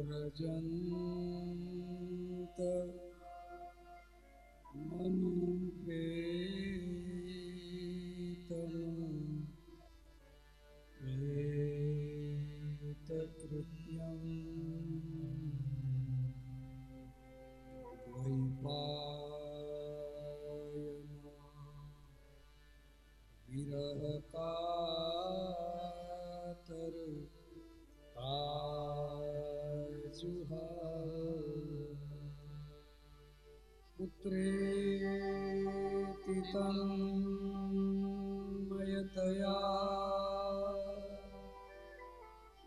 रजन्त मनुपेतम् एतत्कृत्यं द्वैपायनो विरहकातर पुत्रेति तन्मयतया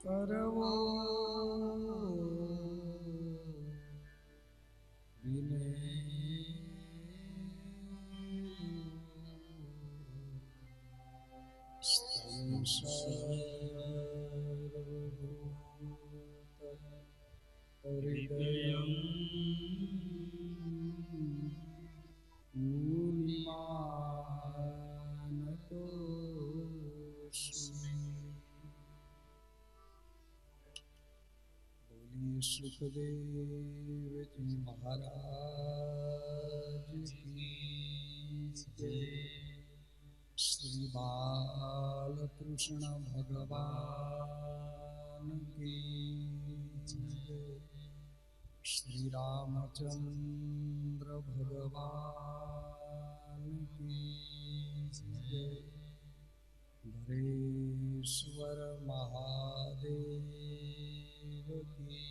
करवो हृदयं मुनिमानतोऽस्मि। बोलिए सुखदेव जी महाराज की जय। श्री बालकृष्ण भगवान की जय। श्री रामचंद्र भगवान की जय। धरेश्वर महादेव की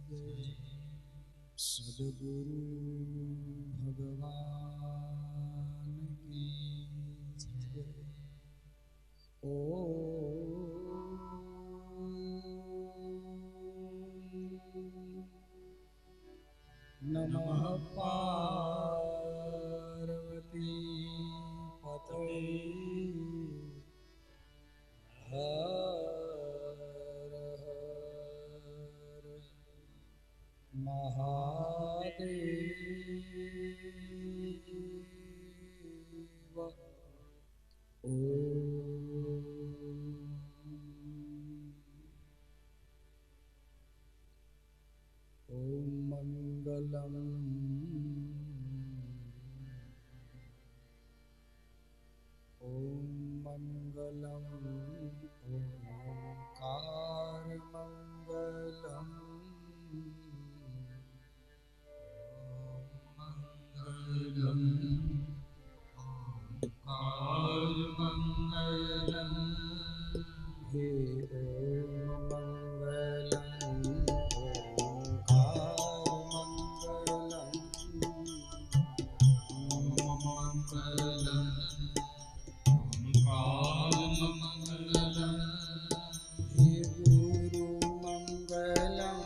जय। सद्गुरु भगवान की जय। नमः पार्वती पतये हर हर महादेव। ओम मंगलम ओंकार मंगलम ओंकार मंगलम हे ओम मंगलम ओंकार मंगलम मंगलम हे गुरु मंगलम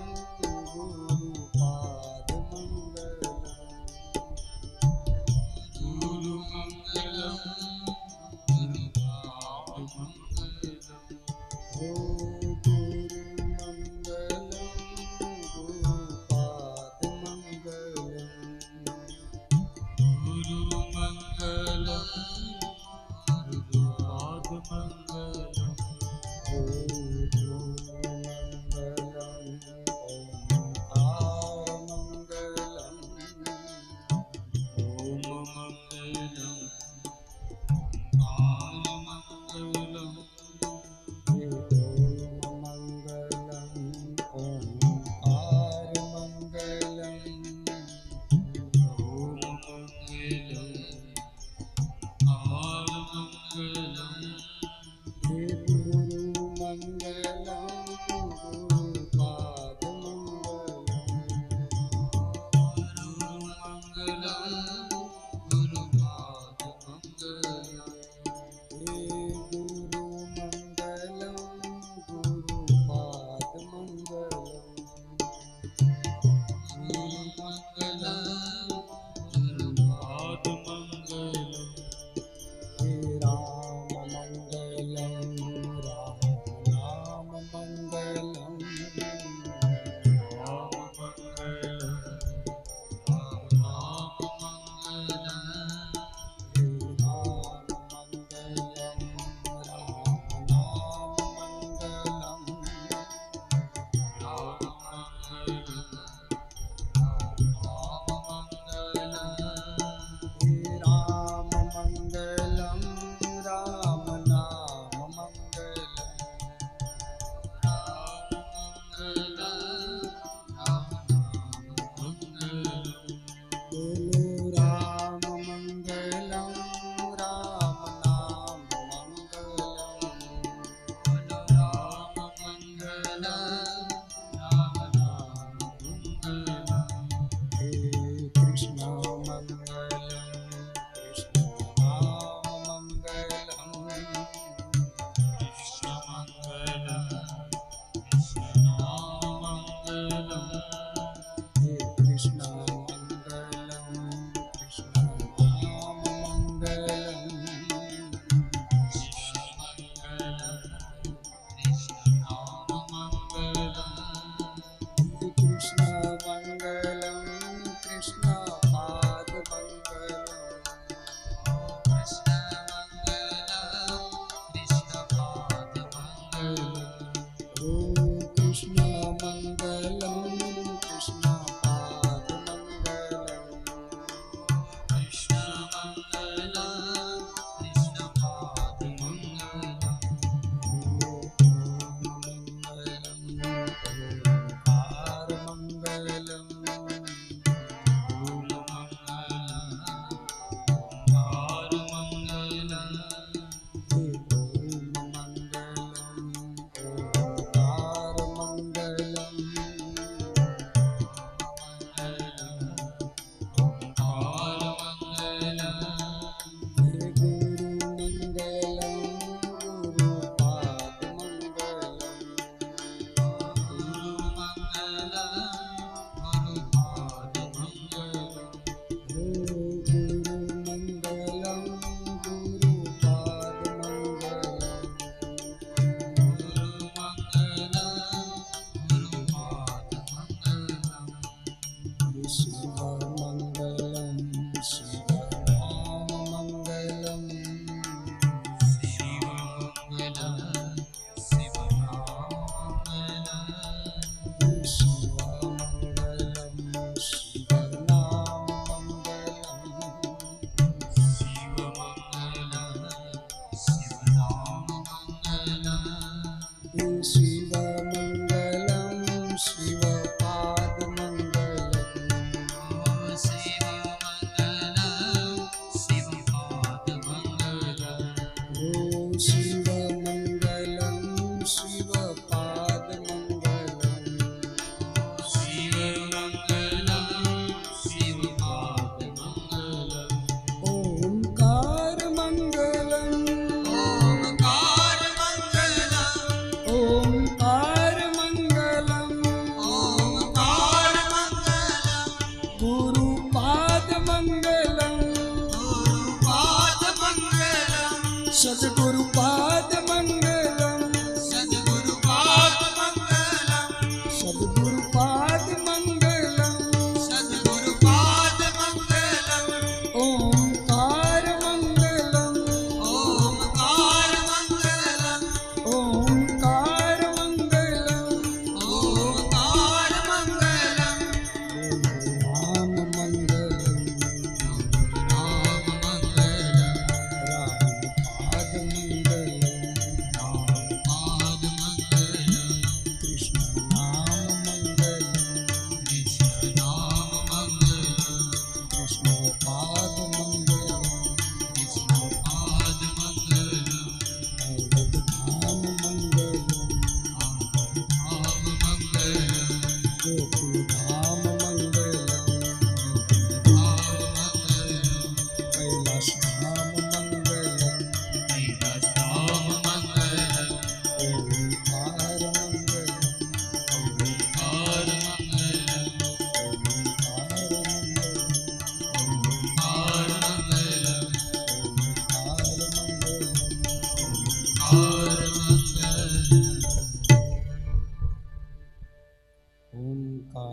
कारबिन्दु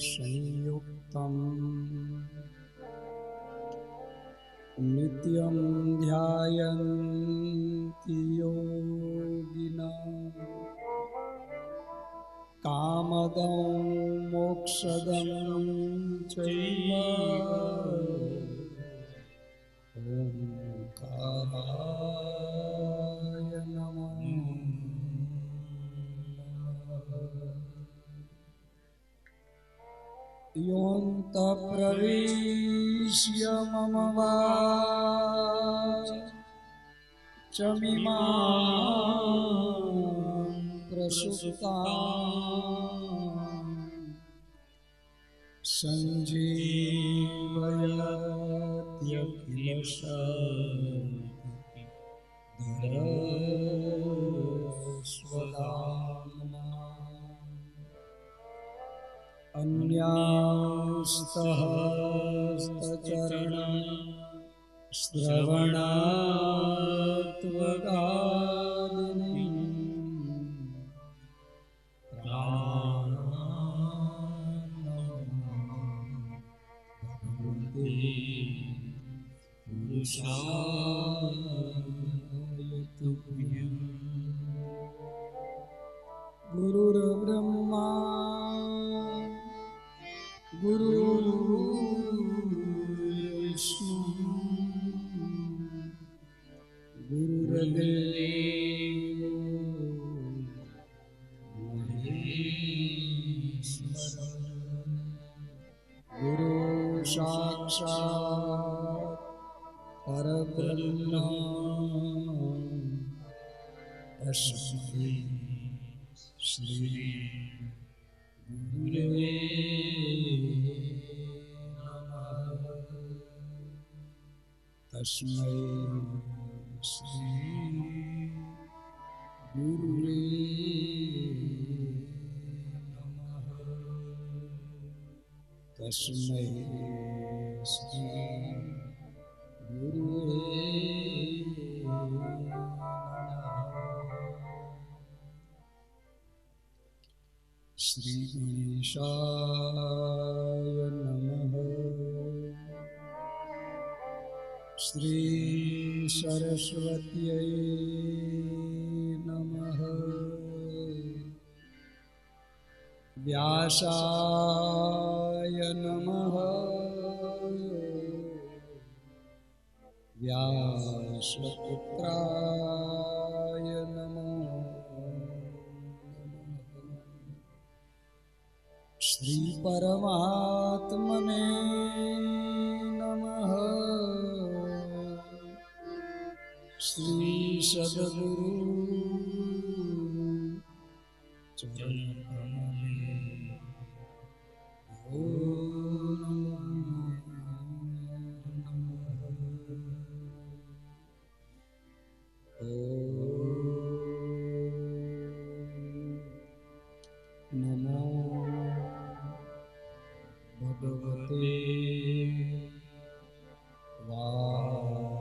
संयुक्तं नित्यं ध्यायन्ति योगिनः कामदं मोक्षदं चैव ओंकाराय नमः। योऽन्तः प्रविश्य मम वाचमिमां प्रसुप्तां सञ्जीवयत्यखिलशक्तिधरस्वधाम्ना अन्यांस्तहस्तचरण श्रवणात्वगादिनीं पुरुषाय तुभ्यं। गुरुर्ब्रह्मा गुरुर्विष्णु गुरुर्देवो महेश्वरः गुरु साक्षात् परब्रह्म तस्मै श्री गुरुवे नमः। तस्मै श्री गुरुवे नमः। तस्मै श्री गुरुवे नमः। श्री गणेशाय नमः। श्री सरस्वत्यै नमः। व्यासाय नमः। व्यासपुत्राय नमो नमः। श्री परमात्मने नमः। श्री सद्गुरु चरणकमले नमो भगवते वासुदेवाय।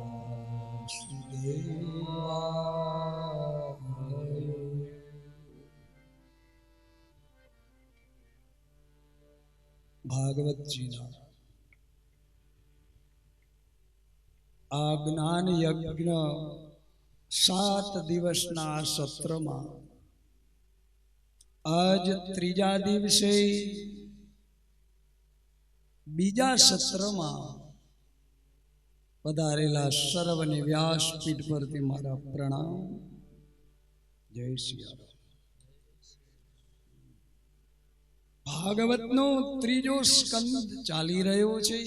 ભાગવતજીના આ જ્ઞાન યજ્ઞ 7 દિવસના સત્રમાં આજ ત્રીજા દિવસે બીજા સત્રમાં પધારેલા સર્વને વ્યાસપીઠ પરથી મારા પ્રણામ. જય શ્રી રામ. ભાગવતનો ત્રીજો સ્કંદ ચાલી રહ્યો છે,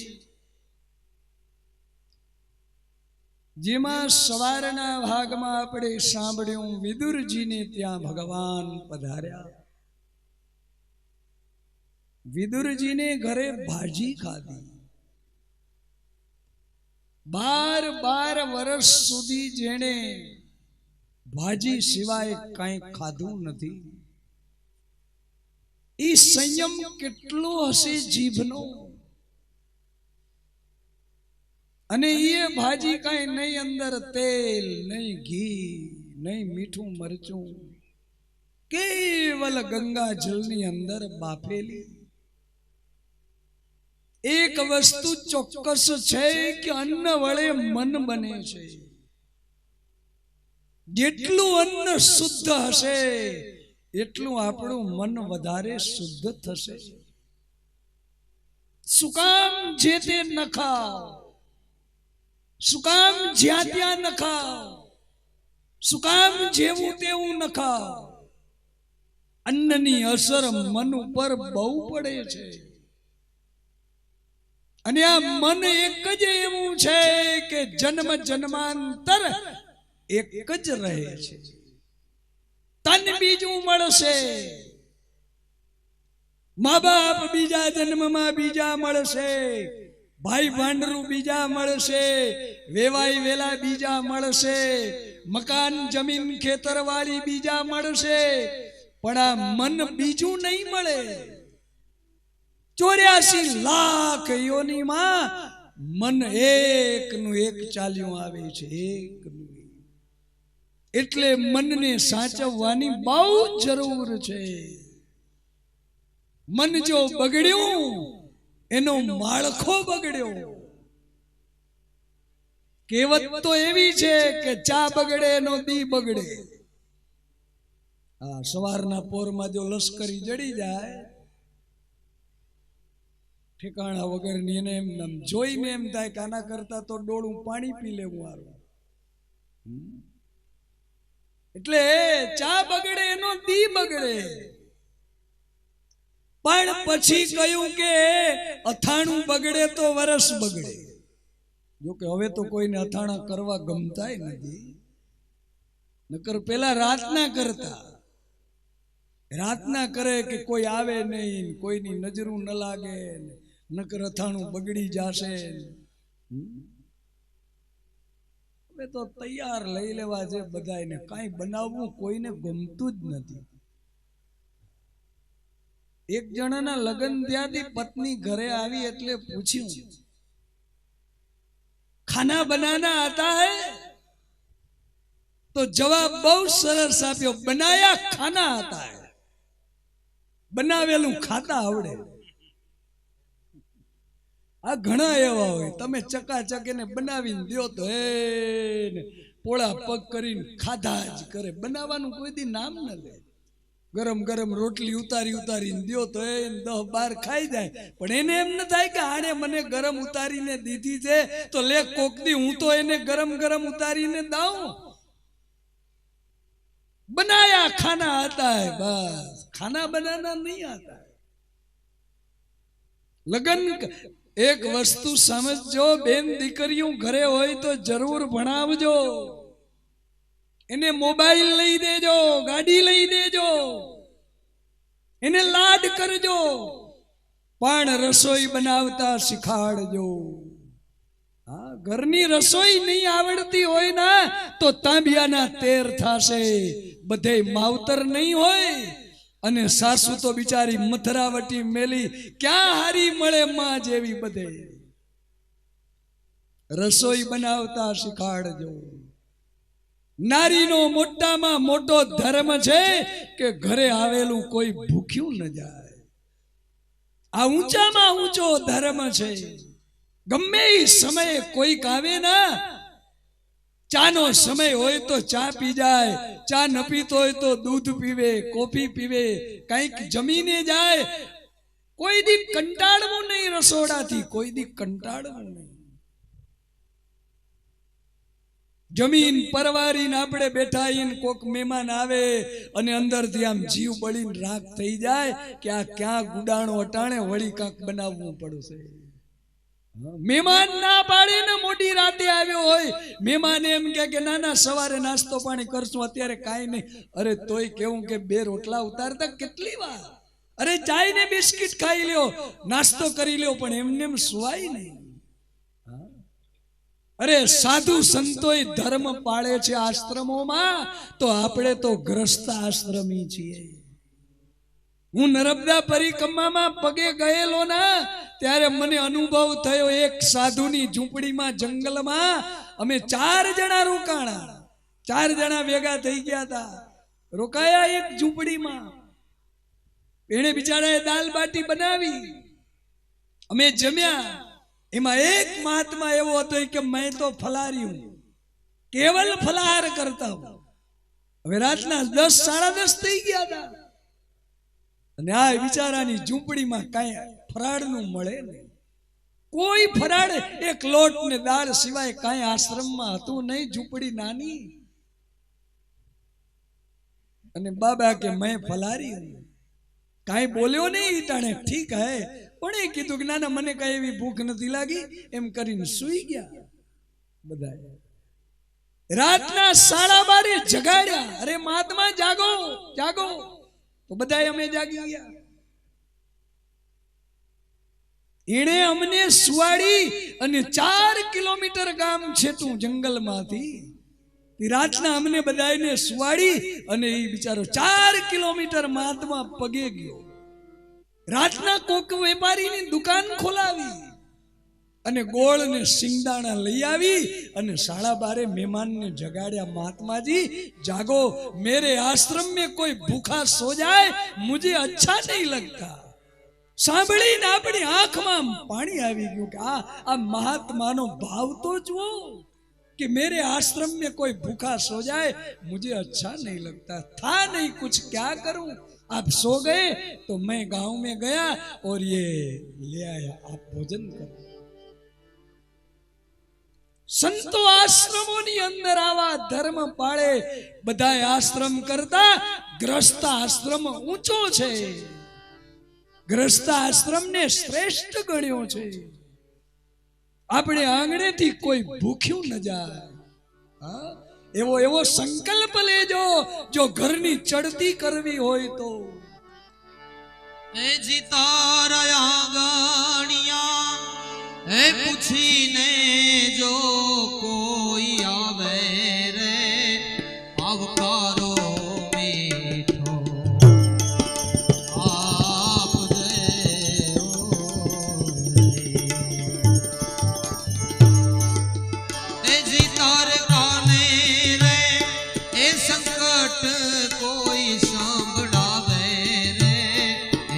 જેમાં સવારના ભાગમાં આપણે સાંભળ્યું વિદુરજીને ત્યાં ભગવાન પધાર્યા. વિદુરજીને ઘરે ભાજી ખાધી. 12 વર્ષ સુધી જેણે ભાજી સિવાય કંઈ ખાધું નથી. એ સંયમ કેટલો હશે જીભનો. અને એ ભાજી કઈ નહીં અંદર તેલ, નહીં ઘી, નહીં મીઠું મરચું, કેવલ ગંગા જળની અંદર બાફેલી. એક વસ્તુ ચોક્કસ છે કે અન્ન વડે મન બને છે. જેટલું અન્ન શુદ્ધ હશે એટલું આપણું મન વધારે શુદ્ધ થશે. શું કામ જે તે ન ખાવ, શું કામ જ્યાં ત્યાં ન ખાવ, શું કામ જેવું તેવું ન ખાવ. અન્નની અસર મન ઉપર બહુ પડે છે. અને આ મન એક જ એવું છે કે જન્મ જન્માંતર એક જ રહે છે. તન બીજું મળશે, મા બાપ બીજા જન્મમાં બીજા મળશે, ભાઈ ભાંડરું બીજા મળશે, વેવાઈ વેલા બીજા મળશે, મકાન જમીન ખેતરવાળી બીજા મળશે, પણ આ મન બીજું નહીં મળે. 84 લાખ યોનીમાં મન એકનું એક ચાલ્યું આવે છે, એકનું. એટલે મનને સાચવવાની બહુ જરૂર છે. મન જો બગડ્યું એનો માળખો બગડ્યો. કહેવત તો એવી છે કે ચા બગડે એનો દી બગડે. હા, સવારના પોરમાં જો લશ્કરી જડી જાય ઠેકાણા વગરની, એને એમ જોઈને એમ થાય કે આના કરતા તો ડોળું પાણી પી લેવું હારું. એટલે ચા બગડે એનો દી બગડે. પણ પછી કહ્યું કે અથાણું બગડે તો વરસ બગડે. જો કે હવે તો કોઈને અથાણા કરવા ગમતાય નથી. નકર પેલા રાતના કરતા. રાતના કરે કે કોઈ આવે નહીં, કોઈની નજરું ન લાગે, નકર અથાણું બગડી જશે. હવે તો તૈયાર લઈ લેવા છે બધાને. કાંઈ બનાવવું કોઈને ગમતું જ નથી. એક જણાના લગ્ન ત્યાંથી પત્ની ઘરે આવી એટલે પૂછ્યું, ખાના બનાના આતા હૈ? તો જવાબ બહુ સરસ આપ્યો, બનાયા ખાના આતા હૈ. બનાવેલું ખાતા આવડે. આ ઘણા એવા હોય, તમે ચકાચક એને બનાવીને દો તો એ પોળા પગ કરીને ખાધા જ કરે. બનાવવાનું કોઈ દી નામ ન લે. ગરમ ગરમ રોટલી ઉતારી ઉતારીને દો તો એ 10-12 ખાઈ જાય. પણ એને એમ ન થાય કે આને મને ગરમ ઉતારીને દીધી છે તો લે કોક દી હું તો એને ગરમ ગરમ ઉતારીને દઉં. બનાયા ખાના આતા હૈ, બસ. ખાના બનાના નહીં આતા. લગન એક વસ્તુ સમજજો, બેન દીકરીઓ ઘરે હોય તો જરૂર ભણાવજો. એને મોબાઈલ લઈ દેજો, ગાડી લઈ દેજો, એને લાડ કરજો, પણ રસોઈ બનાવતા શીખાડજો. હા, ઘરની રસોઈ નહીં આવડતી હોય ને તો તાંબિયાના તેર થશે. બધે માવતર નહીં હોય. અને સાસુ તો બિચારી મથરાવટી મેલી ક્યાં હારી મળે માં જેવી. બધે રસોઈ બનાવતા શીખાડજો. નારીનો મોટામાં મોટો ધર્મ છે કે ઘરે આવેલું કોઈ ભૂખ્યું ન જાય. આ ઊંચામાં ઊંચો ધર્મ છે. ગમે એ સમયે કોઈક આવે ને, ચાનો સમય હોય તો ચા પી જાય, ચા ન પીતો હોય તો દૂધ પીવે, કોફી પીવે, કંઈક જમીને જાય. કોઈ દી કંટાળવું નહીં રસોડાથી, કોઈ દી કંટાળવું નહીં. જમીન પરવારીને આપણે બેઠા આવીને કોક મહેમાન આવે અને અંદરથી આમ જીવ બળીને રાખ થઈ જાય કે આ ક્યાં ગુડાણો અટાણે વળી કાંક બનાવવું પડશે. મહેમાન ના પાડીને મોટી રાતે આવ્યો હોય, મહેમાન એમ કે ના ના સવારે નાસ્તો પાણી કરશું, અત્યારે કાંઈ નહીં. અરે તોય કેવું કે 2 રોટલા ઉતારતા કેટલી વાર. અરે ચાઈને બિસ્કિટ ખાઈ લ્યો, નાસ્તો કરી લ્યો, પણ એમને એમ સુવાય નહીં. અરે સાધુ સંતોય ધર્મ પાળે છે આશ્રમોમાં, તો આપણે તો ગ્રસ્ત આશ્રમી છીએ. હું નર્મદા પરિક્રમામાં પગે ગયેલો ના, ત્યારે મને અનુભવ થયો. એક સાધુની ઝૂંપડીમાં જંગલમાં અમે 4 જણા રોકાણા. 4 જણા ભેગા થઈ ગયા હતા. રોકાયા એક ઝૂંપડીમાં. એને બિચારાએ દાલ બાટી બનાવી, અમે જમ્યા. એમાં એક મહાત્મા એવો હતો કે મેં તો ફલારી હું, કેવલ ફલાહાર કરતા હું. હવે રાતના 10 સાડા 10 થઈ ગયા હતા અને આ બિચારાની ઝૂંપડીમાં કાંઈ ફરાળનું મળે નહીં. કોઈ ફરાળ, એક લોટ ને દાળ સિવાય કાંઈ આશ્રમમાં હતું નહીં. ઝૂંપડી નાની. અને બાબા કે મેં ફલારી હું. કાંઈ બોલ્યો નહીં ટાણે. ઠીક હે, પણ એ કીધું કે ના મને કઈ એવી ભૂખ નથી લાગી, એમ કરીને સૂઈ ગયા બધા. રાતના 12:30 જગાડ્યા. અરે મહાત્મા જાગો જાગો. તો બધા અમે જાગી ગયા. એણે અમને સુવાડી અને 4 કિલોમીટર ગામ છે તું જંગલમાંથી. રાતના અમને બધાને સુવાડી અને એ બિચારો 4 કિલોમીટર મહાત્મા પગે ગયો. રાતના કોક વેપારીની દુકાન ખોલાવી અને ગોળ ને સિંગદાણા લઈ આવી અને 12:30 મહેમાનને જગાડ્યા. મહાત્માજી જાગો, મેરે આશ્રમ में कोई भूखा सो जाए मुझे अच्छा नहीं लगता. સાંભળીને આપણી આંખમાં પાણી આવી ગયું કે આ મહાત્માનો ભાવ તો જુઓ कि मेरे आश्रम में कोई भूखा सो जाए मुझे अच्छा नहीं लगता. था नहीं कुछ, क्या करूं. आप सो गए तो मैं गांव में गया और ये ले आया, आप भोजन करो. संतो आश्रमोनी अंदर आवा धर्म पाड़े. बधाय आश्रम करता ग्रस्त आश्रम ऊंचो छे. ग्रस्त आश्रम ने श्रेष्ठ गण्यो छे. આપણે આંગણેથી કોઈ ભૂખ્યું ન જાય. એવો એવો સંકલ્પ લેજો જો ઘરની ચડતી કરવી હોય તો. એ જીતારા આંગણિયા એ પૂછીને જો કોઈ આવે રે આવકારો મીઠો આપજે. કોઈ સાંભળાવે રે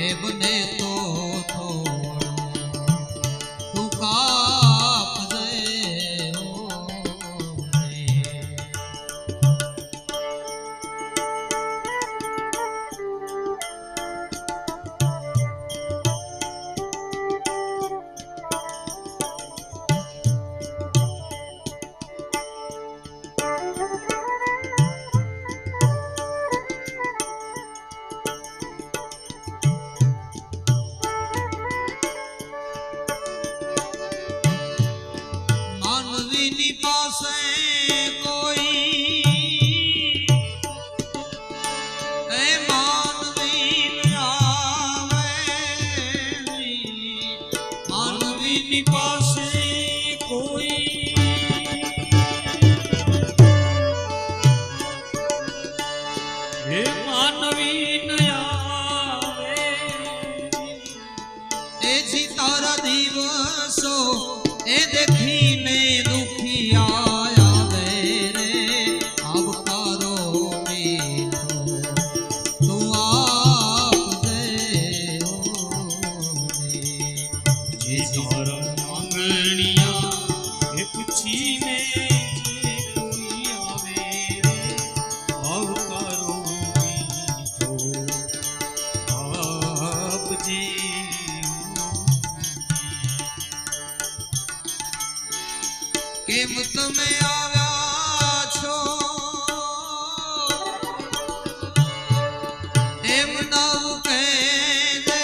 એ બને તો તું કાપજે. માનવીની પાસે કોઈ એ માનવી આવે. માનવીની પાસે કોઈ એ માનવી આવે. એ જી તારા દિવસો એ દેખીને દુખિયા આવે રે આવકારો મીઠો તું આપજે. જે તારા આંગણિયા એ પૂછીને કોઈ આવે રે આવકારો મીઠો આપજે. કેમ તમે આવ્યા છો એમ નવ કહેજે.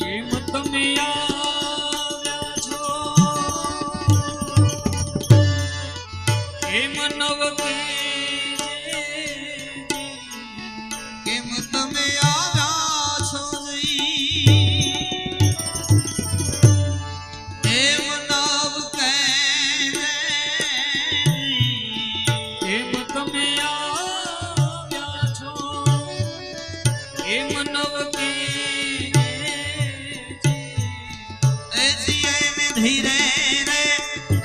કેમ તમે આવ્યા છો એમ નવ કહેજે. કેમ તમે આવ્યા છો એમ નવ કહેજે. એમ તમે આવ્યા છો એમ નવ કહેજે. એ જીએ ધીરે રે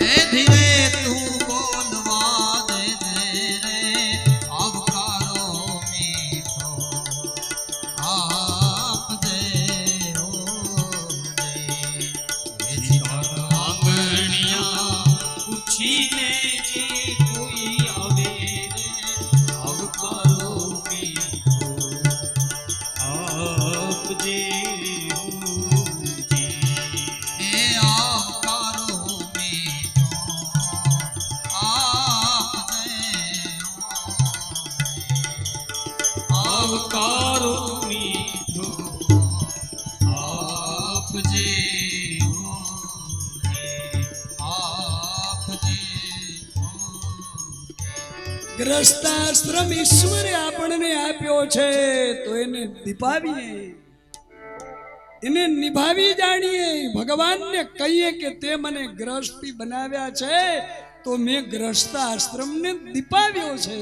એ ધીરે તું બોલવા દેજે રે આવકારો મીઠો આપજે આપજે. ગ્રસ્તાશ્રમ ઈશ્વરે આપણને આપ્યો છે તો એને દીપાવીએ, એને નિભાવી જાણીએ. ભગવાનને કહીએ કે તે મને ગ્રસ્તી બનાવ્યા છે તો મેં ગ્રસ્તાશ્રમને દીપાવ્યો છે.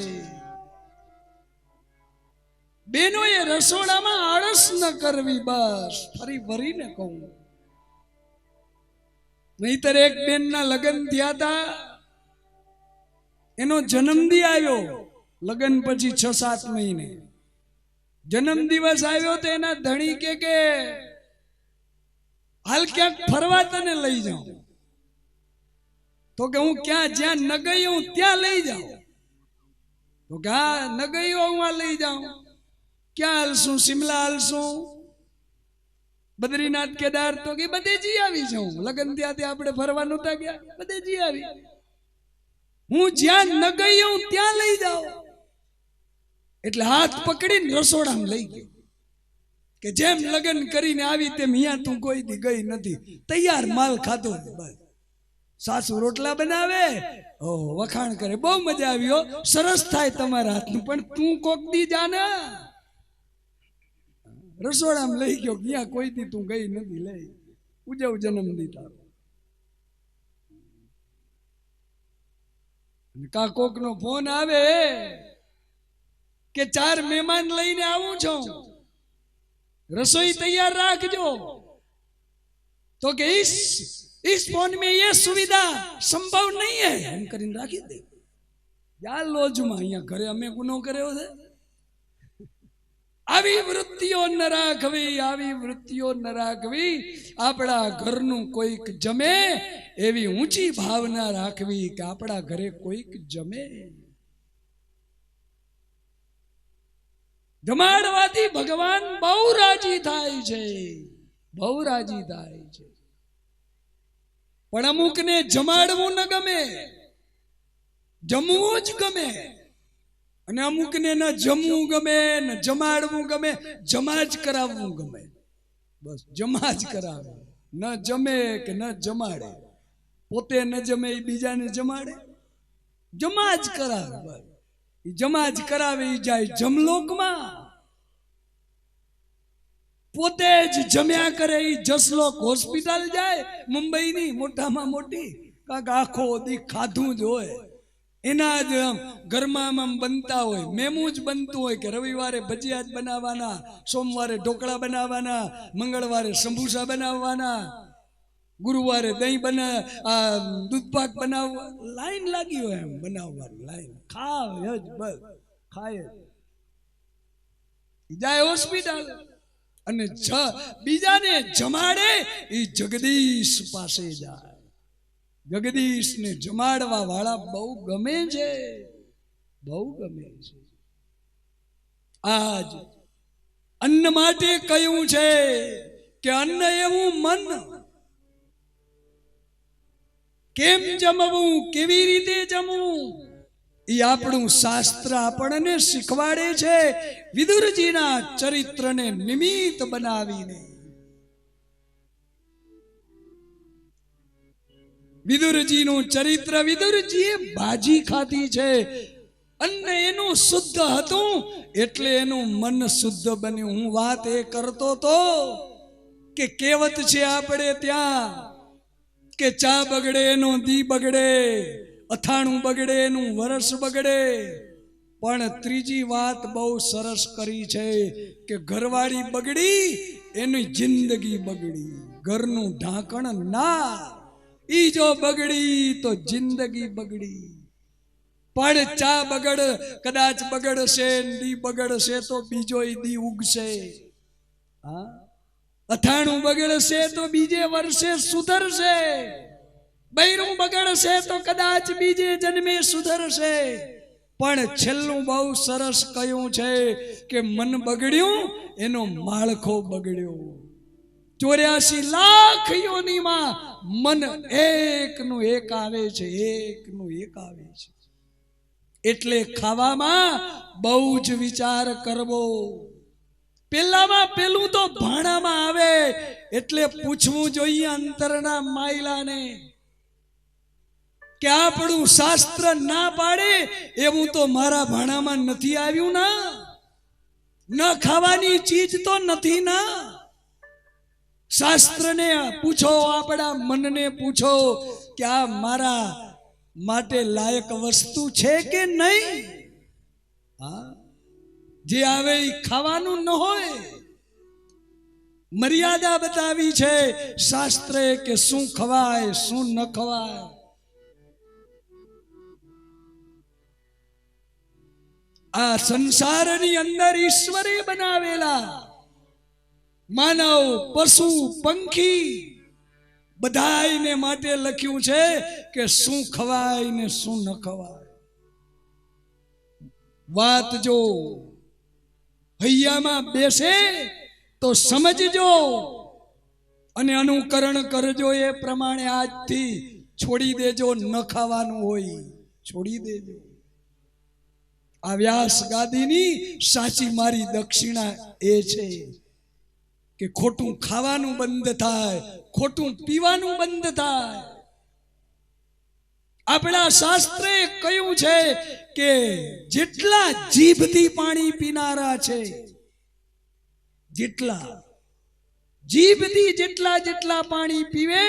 બેનોએ રસોડામાં આળસ ન કરવી, બસ ફરી ભરીને કહું. નહીતર એક બેનના લગ્ન થયા હતા, એનો જન્મદિ આવ્યો લગ્ન પછી 6-7 મહિને. જન્મદિવસ આવ્યો તો એના ધણી કે હાલ ક્યાંક ફરવા તને લઈ જાઉં. તો કે હું ક્યાં જ્યાં ન ગઈ હું ત્યાં લઈ જાઉં. તો કે હા ન ગઈ હું આ લઈ જાઉં. ક્યાં હાલશું? શિમલા હાલશું, બદ્રીનાથ, કેદાર? તો કે બધે જી આવી જાઉં. લગ્ન ત્યાંથી આપણે ફરવા નહોતા ગયા, બધે જી આવી. હું જ્યાં ન ગઈ હું ત્યાં લઈ જાઉં. એટલે હાથ પકડીને રસોડામાં લઈ ગયો કે જેમ લગ્ન કરીને આવી તેમ અહીંયા તું કોઈ દી ગઈ નથી. તૈયાર માલ ખાતો બસ. સાસુ રોટલા બનાવે, ઓહો વખાણ કરે, બહુ મજા આવ્યો, સરસ થાય તમારા હાથનું, પણ તું કોક દી જાને. રસોડામાં લઈ ગયો, ત્યાં કોઈ દી તું ગઈ નથી, લઈ ઉજવ જન્મદિન તારો. કા કોક નો ફોન આવે કે 4 મહેમાન લઈને આવું છું, रसोई तैयार रखो. तो कि इस फोन में ये सुविधा संभव नहीं है, हम करीने राखी दे. या लोज में अहिया घरे अमे गुनो कर्यो छे. आवी वृत्तिओ न राखवी, आवी वृत्तिओ न राखवी. आपड़ा घरनु कोईक जमे एवी ऊंची भावना राखवी कि आपड़ा घरे कोईक जमे. जमाड़वाथी भगवान बहु राजी थाय छे, बहु राजी थाय छे. पण अमुक ने जमाड़वू न गमे, जमवू ज गमे. अने अमुक ने न जमवू गमे न जमाड़वू गमे, जमाज कराववू गमे. बस जमाज करावे, न जमे के न जमाड़े. पोते न जमे बीजाने जमाड़े, जमाज करावे. बस जमाज करावे जाए जमलोक में, पोते ज जम्या करे जसलोक होस्पिटल जाए. मुंबई नी मोटा में मोटी काक आखो दी खाधू ज होय, एना ज घरमां बनता होय, मेमू ज बनतुं होय के रविवारे भजिया ज बनावाना, सोमवारे ढोकळा बनावाना, मंगळवारे संबूसा बनावाना, गुरुवारे दही बना दूधपाक बनाव. लाइन लागी हो एम बनाववानी लाइन. खाए बस खाए जाए होस्पिटल. अने बीजाने जमाड़े ई जगदीश पासे जाए. जगदीश ने जमाड़वा वाला बहु गमे छे, बहु गमे छे. आज अन्न माटे कह्युं छे के अन्न एवुं मन, केम जमवू, केवी रीते जमवू, ई आपणुं शास्त्र आपणने शीखवाड़े छे. विदुरजीना चरित्रने निमित्त बनावीने. विदुरजीनुं चरित्र, विदुरजीए भाजी खाधी छे. अन्न एनुं शुद्ध हतुं एटले एनुं मन शुद्ध बन्युं. हुं वात ए करतो तो के कहेवत छे आपणे त्यां के चा बगड़े नो दी बगड़े, अथाणु बगड़े नु वरस बगड़े. पण त्रीजी बात बहु सरस करी छे के घरवाड़ी बगड़ी एनी जिंदगी बगड़ी. घरनु ढांकण ना, ई जो बगड़ी तो जिंदगी बगड़ी. पण चा बगड़ कदाच बगड़शे, दी बगड़शे तो बीजो दी उगशे. हाँ, अथाणु बगड़शे तो बीजे वर्षे सुधरशे. बैरू बगड़शे तो कदाच बीजे जन्मे सुधरशे. पण छेल्लुं बहु सरस कह्युं छे के मन बगड्युं एनो माळखो बगड्यो. 84 लाख योनि मां मन एक नु एक आवे छे, एक नु एक आवे छे. એટલે ખાવામાં બહુ જ વિચાર કરવો. પેલામાં પેલું તો ભાણામાં આવે એટલે પૂછવું જોઈએ અંતરના માયલાને કે આપણું શાસ્ત્ર ના પાડે એવું તો મારા ભાણામાં નથી આવ્યું ના. ન ખાવાની ચીજ તો નથી ના. શાસ્ત્રને પૂછો, આપણા મનને પૂછો કે આ મારા માટે લાયક વસ્તુ છે કે નહીં. હા, જે આવે એ ખાવાનું ન હોય. મર્યાદા બતાવી છે શાસ્ત્રે કે શું ખવાય શું ન ખવાય. આ સંસારની અંદર ઈશ્વરે બનાવેલા માનવ, પશુ, પંખી બધાયને માટે લખ્યું છે કે શું ખવાય ને શું ન ખવાય. વાત જો હૈયામાં બેસે તો સમજજો અને અનુકરણ કરજો. એ પ્રમાણે આજથી છોડી દેજો. ન ખાવાનું હોય છોડી દેજો. આ વ્યાસ ગાદીની સાચી મારી દક્ષિણા એ છે કે ખોટું ખાવાનું બંધ થાય, ખોટું પીવાનું બંધ થાય. આપણા શાસ્ત્રે કહ્યું છે કે જેટલા જીભથી પાણી પીનારા છે, જેટલા જીભથી જેટલા પાણી પીવે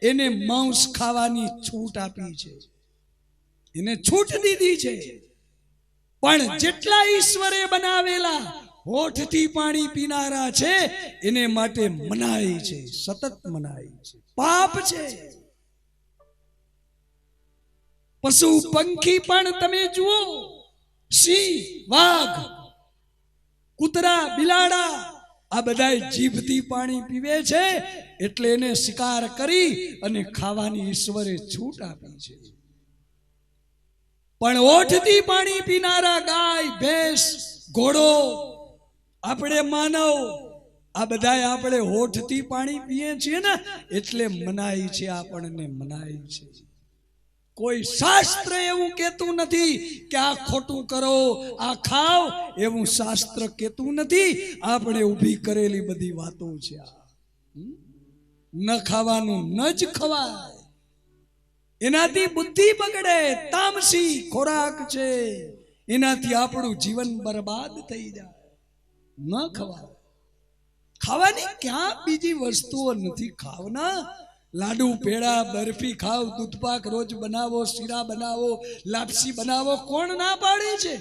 એને માંસ ખાવાની છૂટ આપી છે, એને છૂટ દીધી છે. પણ જેટલા ઈશ્વરે બનાવેલા હોઠથી પાણી પીનારા છે એને માટે મનાઈ છે, સતત મનાઈ છે, પાપ છે. પશુ પંખી પણ તમે જુઓ, સિંહ, વાઘ, કૂતરા, બિલાડા આ બધા જીભથી પાણી પીવે છે એટલે એને શિકાર કરી અને ખાવાની ઈશ્વરે છૂટ આપી છે. પણ ઓઠથી પાણી પીનારા ગાય, ભેંસ, ઘોડો, આપણે માનવ આ બધા આપણે હોઠથી પાણી પીએ છીએ ને એટલે મનાઈ છે, આપણને મનાઈ છે. કોઈ શાસ્ત્ર એવું કહેતું નથી કે આ ખોટું કરો, આ ખાઓ, એવું શાસ્ત્ર કહેતું નથી. આપણે ઊભી કરેલી બધી વાતો છે. ન ખાવાનું ન જ ખવાય, એનાથી બુદ્ધિ બગડે. તામસી ખોરાક છે, એનાથી આપણું જીવન બરબાદ થઈ જાય. ન ખવાય. ખાવાની ક્યાં બીજી વસ્તુઓ નથી. ખાવના લાડુ, પેડા, બરફી ખાવ, દૂધપાક રોજ બનાવો, શીરા બનાવો, લાપસી બનાવો. કોણ ના પાડે છે?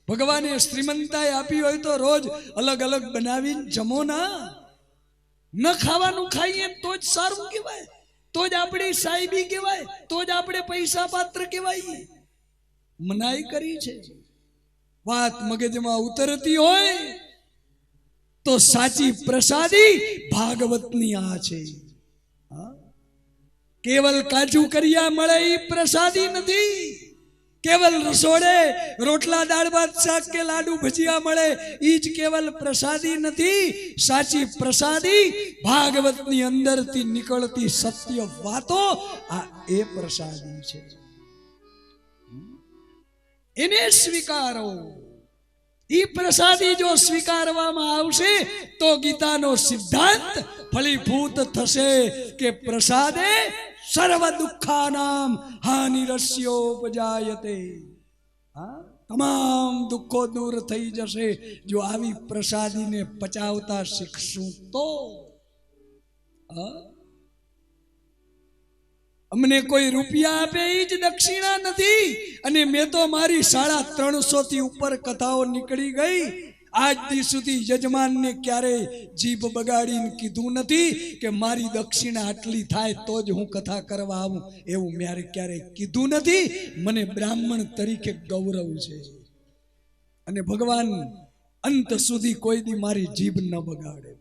ભગવાને શ્રીમંતાઈ આપી હોય તો રોજ અલગ અલગ બનાવીને જમો ના. ન ખાવાનું ખાઈએ તો જ સારું કહેવાય, તો જ આપણી સાહેબી કહેવાય, તો જ આપણે પૈસા પાત્ર કહેવાય. મનાઈ કરી છે. વાત મગજમાં ઉતરતી હોય તો સાચી પ્રસાદી ભાગવતની આ છે. કેવલ કાજુ કરિયા મળે એ પ્રસાદી નથી. કેવલ રસોડે રોટલા, દાળ ભાત, શાક કે લાડુ ભજીયા મળે એ જ કેવલ પ્રસાદી નથી. સાચી પ્રસાદી ભાગવતની અંદરથી નીકળતી સત્ય વાતો, આ એ પ્રસાદી છે. એને સ્વીકારો. એ પ્રસાદી જો સ્વીકારવામાં આવશે તો ગીતાનો સિદ્ધાંત ફલીભૂત થશે કે પ્રસાદે સર્વ દુઃખાનામ હાનિરસ્યોપજાયતે. તમામ દુઃખો દૂર થઈ જશે જો આવી પ્રસાદીને પચાવતા શીખશું તો. અમને કોઈ રૂપિયા આપે એ જ દક્ષિણા નથી. અને મેં તો મારી 350 થી ઉપર કથાઓ નીકળી ગઈ. આજ દી સુધી યજમાનને ક્યારેય જીભ બગાડીને કીધું નથી કે મારી દક્ષિણા આટલી થાય તો જ હું કથા કરવા આવું. એવું મેં ક્યારેય કીધું નથી. મને બ્રાહ્મણ તરીકે ગૌરવ છે અને ભગવાન અંત સુધી કોઈ દી મારી જીભ ન બગાડે.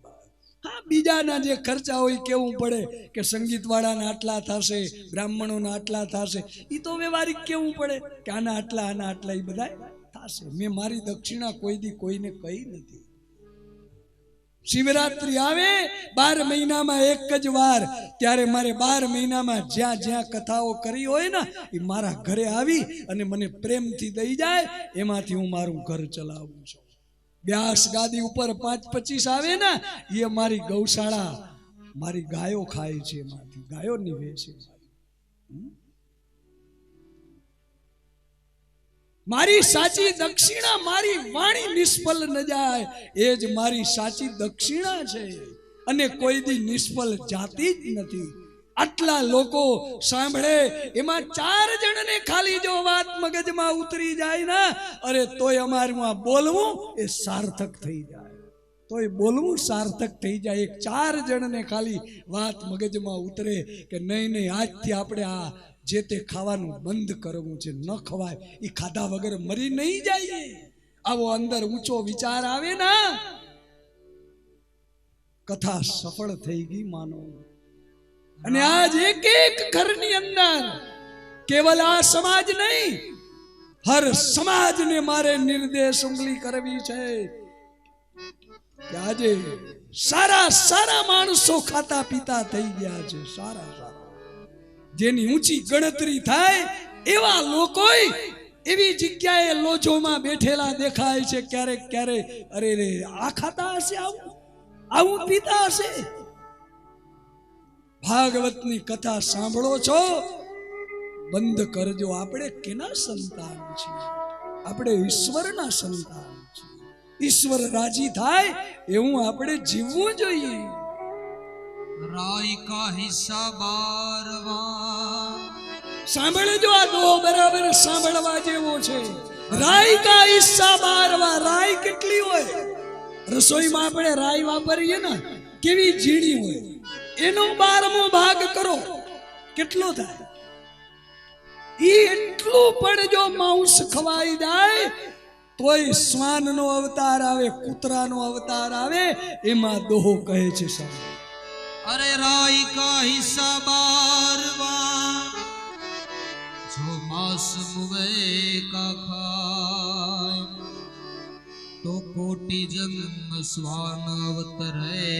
હા, બીજાના જે ખર્ચા હોય કેવું પડે કે સંગીત વાળાના આટલા થશે, બ્રાહ્મણોના આટલા થશે, એ તો વ્યવહારિક કેવું પડે કે આના આટલા એ બધા થશે. મેં મારી દક્ષિણા કોઈ દી કોઈને કહી નથી. શિવરાત્રી આવે 12 મહિનામાં એક જ વાર, ત્યારે મારે 12 મહિનામાં જ્યાં જ્યાં કથાઓ કરી હોય ને એ મારા ઘરે આવી અને મને પ્રેમથી દઈ જાય, એમાંથી હું મારું ઘર ચલાવું છું. વ્યાસ ગાદી ઉપર 5-25 આવે ને એ મારી ગૌશાળા, મારી ગાયો ખાય છે, એમાંથી ગાયો નીવે છે. મારી સાચી દક્ષિણા, મારી વાણી નિષ્ફળ ન જાય, એ જ મારી સાચી દક્ષિણા છે, અને કોઈ દી નિષ્ફળ જાતી જ નથી. આટલા લોકો સાંભળે, એમાં 4 જણને ખાલી જો વાત મગજમાં ઉતરી જાય ને, અરે તોય અમારું આ બોલવું એ સાર્થક થઈ જાય, તોય બોલવું સાર્થક થઈ જાય. એક 4 જણને ખાલી વાત મગજમાં ઉતરે કે નહીં નહીં, આજથી આપણે આ જે તે ખાવાનું બંધ કરવું છે, ન ખવાય, એ ખાધા વગર મરી નહીં જાય. આવો અંદર ઊંચો વિચાર આવે ને, કથા સફળ થઈ ગઈ માનો. અને આજ એક એક ઘરની અંદર કેવલ આ સમાજ નહીં, હર સમાજને મારે નિર્દેશ ઉંગલી કરવી છે કે આજે સારા સારા માણસો ખાતા પીતા થઈ ગયા છે, સારા સારા, જેની ઊંચી ગણતરી થાય એવા લોકો એવી જગ્યાએ લોચોમાં બેઠેલા દેખાય છે ક્યારેક ક્યારેક. અરે રે, આ ખાતા હશે, આવું પીતા હશે. ભાગવતની કથા સાંભળો છો, બંધ કરજો. આપણે કેના સંતાન છીએ? આપણે ઈશ્વરના સંતાન છીએ. ઈશ્વર રાજી થાય એવું આપણે જીવવું જોઈએ. રાય કા હિસ્સા બારવા, સાંભળજો, આ દો બરાબર સાંભળવા જેવો છે. રાય કા હિસ્સા બારવા. રાય કેટલી હોય? રસોઈમાં આપણે રાય વાપરીએ ને, કેવી ઝીણી હોય, એનો 12મો ભાગ કરો, કેટલો થાય? એટલું પણ જો માંસ ખવાઈ જાય તોય શ્વાનનો અવતાર આવે, કૂતરાનો અવતાર આવે, એમાં દોહો કહે છે સાહેબ. અરે રાય કા હિસ્સા બારવા, જો માસ મુવે કા ખાય, તો કોટી જન્મ શ્વાન અવતરે,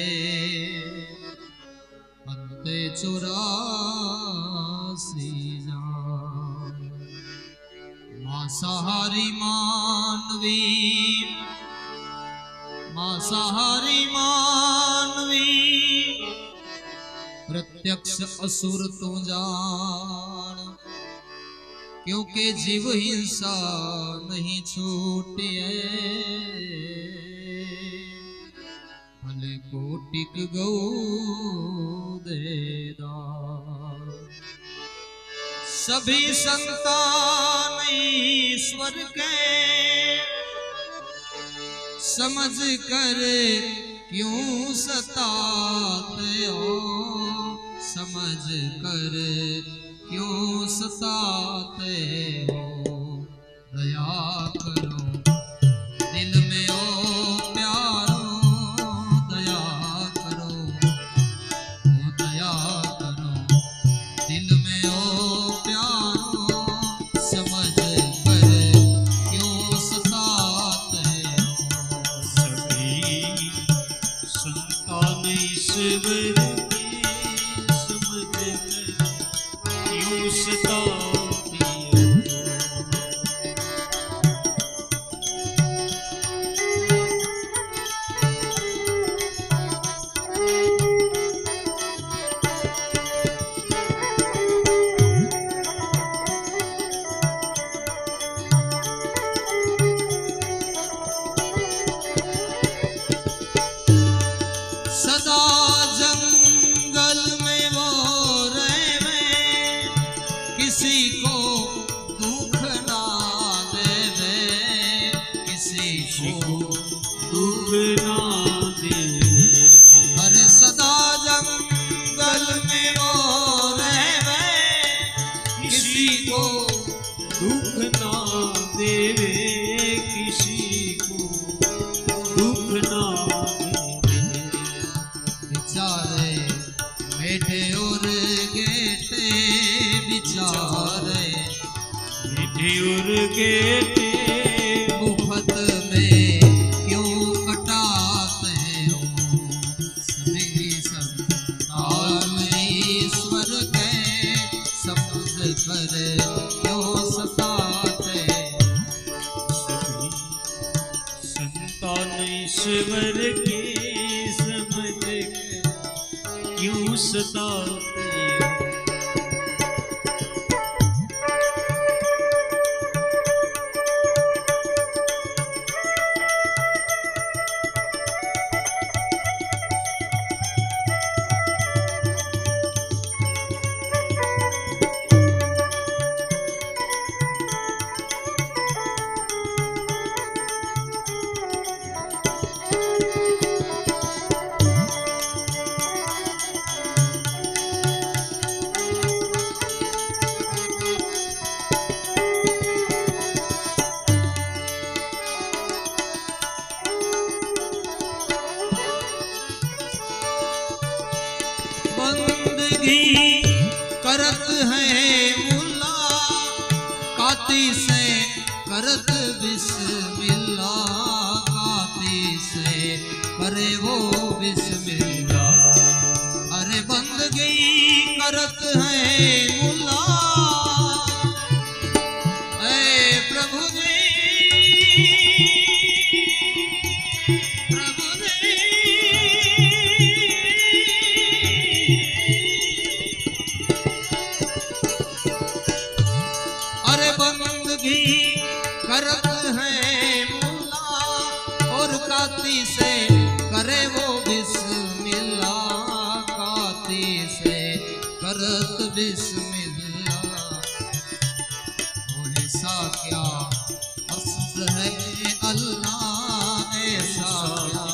અંતે 84 જાન. માંસાહારી માનવી, માંસાહારી માનવી, प्रत्यक्ष असुर तो जान, क्योंकि जीव हिंसा नहीं छूटे, भले कोटिक गौ देदार. सभी संतान ईश्वर के समझ कर क्यों सताते हो, समझ कर क्यों सताते हो. दया करो दिल में ओ प्यारो, दया करो, ओ दया करो दिल में ओ प्यारो, समझ कर क्यों सताते हो. सभी संतान ईश्वर मुफ्त में क्यों कटाते हो, ईश्वर के समझ क्यों सताते हो। बंदगी करत है मुल्ला काती से करत बिस्मिल्ला काती से करे वो बिस्मिल्ला। अरे बंदगी करत है मुल्ला ऐ प्रभु जी प्रभु जी। अरे बंदगी करत है मुल्ला और काती से करे वो बिस्मिल्ला काती से करत बिस्मिल्ला। वो ऐसा क्या असुर है अल्लाह ऐसा क्या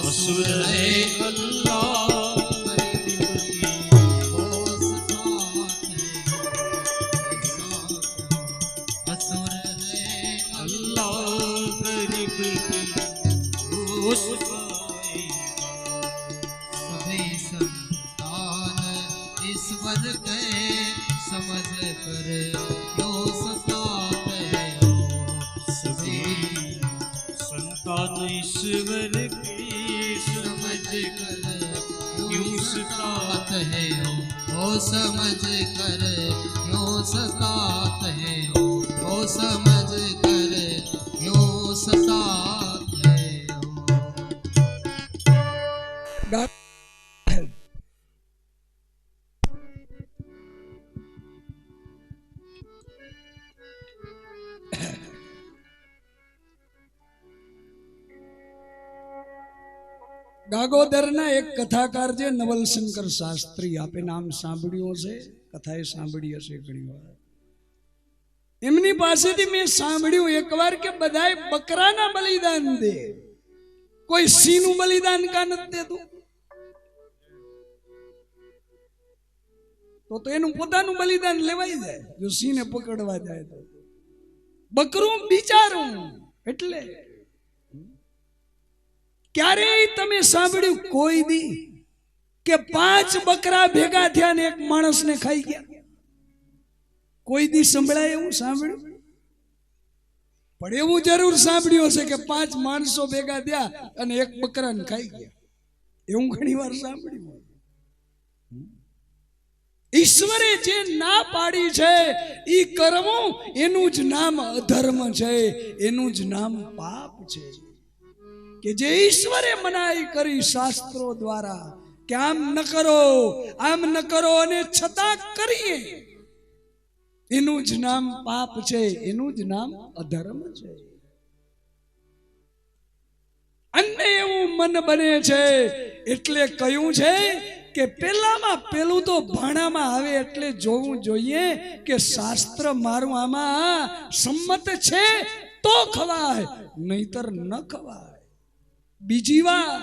असुर है अल्लाह सभी संतान ईश्वर के समझ कर क्यों सताते हो। सभी संतान ईश्वर के समझ कर क्यों सताते हो। ओ समझ कर क्यों सताते हो। ओ समझ कर क्यों सताते हो। ગાગોદરના એક કથાકાર છે નવલશંકર શાસ્ત્રી, આપે નામ સાંભળ્યું હશે, કથાએ સાંભળી હશે ઘણી વાર. એમની પાસેથી મેં સાંભળ્યું એકવાર કે બધાય બકરાના બલિદાન દે, કોઈ સિંહનું બલિદાન કા નથી દેતું. તો એનું પોતાનું બલિદાન લેવાઈ જાય જો સિંહને પકડવા જાય તો. બકરું બિચારું એટલે ક્યારેય તમે સાંભળ્યું કોઈ દી કે 5 બકરા ભેગા થયા ને એક માણસને ખાઈ ગયા? કોઈ દી સંભળાય એવું સાંભળ્યું? પણ એવું જરૂર સાંભળ્યું હશે કે 5 માણસો ભેગા થયા અને એક બકરાને ખાઈ ગયા. એવું ઘણી વાર સાંભળ્યું. ઈશ્વરે જે ના પાડી છે ઈ કરવું, એનું જ નામ અધર્મ છે, એનું જ નામ પાપ છે. કે જે ઈશ્વરે મનાઈ કરી શાસ્ત્રો દ્વારા કે આમ ન કરો આમ ન કરો અને છતાં કરીએ, એનું જ નામ પાપ છે, એનું જ નામ અધર્મ છે. અને એવું મન બને છે એટલે કહ્યું છે કે પેલામાં પેલું તો ભાણામાં આવે એટલે જોવું જોઈએ કે શાસ્ત્ર મારું આમાં સંમત છે તો ખવાય, નહીતર ન ખવાય. બીજી વાત,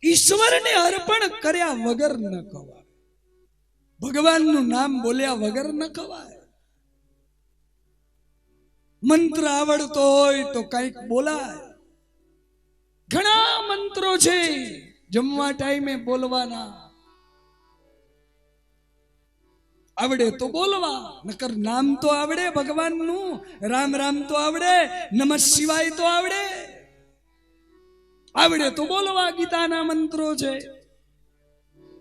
ઈશ્વરને અર્પણ કર્યા વગર ન ખવાય, ભગવાનનું નામ બોલ્યા વગર ન ખવાય. મંત્ર આવડતો હોય તો કંઈક બોલાય. ઘણા મંત્રો છે જમવા ટાઈમે બોલવાના, આવડે તો બોલવા, નકર નામ તો આવડે ભગવાનનું, રામ રામ તો આવડે, નમઃ શિવાય તો આવડે. આવડે તો બોલવા. ગીતાના મંત્રો છે